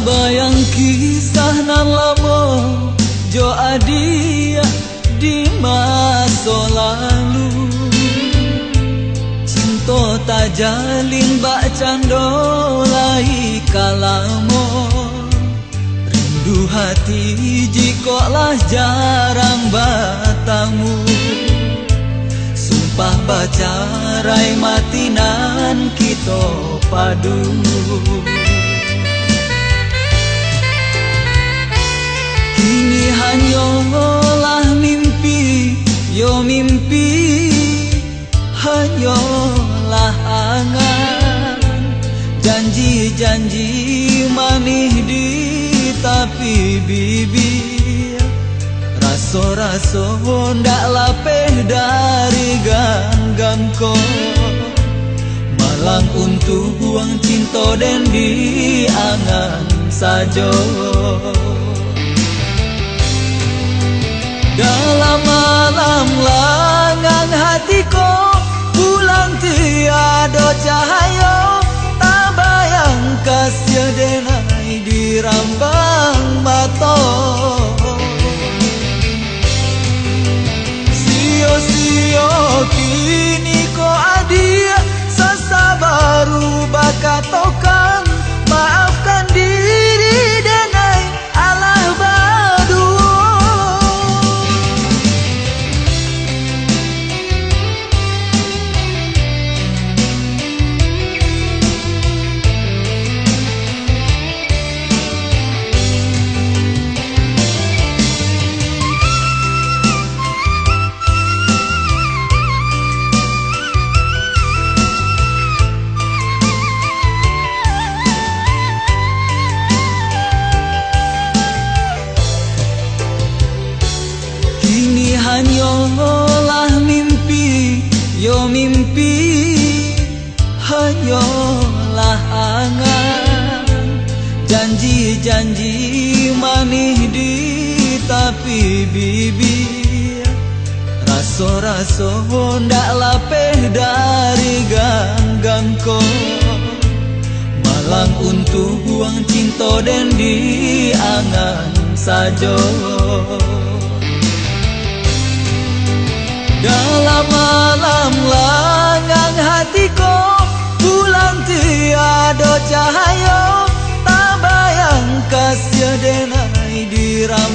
bayang kisah nan lamo jo adia di masa lalu. Cinta tak jalin bak cando lai kalamo. Rindu hati jikolah jarang batamu. Sumpah bacarai matinan kita padu. Kini hanyalah mimpi, yo mimpi hanyalah angan. Janji-janji manih di tapi bibir. Raso-raso ndak lapeh dari ganggam ko. Malang untuk buang cinta dan di angan saja. Dalam malam langang hatiku pulang tiada cahaya. Tak bayang kasih denai di rambang mata. Sio-sio kini ko adia sasa baru bakatokan. Maafkan diri denai alah badu. Hanyalah mimpi, yo mimpi hanyalah angan. Janji-janji manih di tapi bibir. Raso-raso ndak lapeh dari ganggam ko. Malang untuk buang cinta dan di angan saja. Dalam malam langang hatiku pulang tiada cahaya. Tak bayang kasih denai di rambut.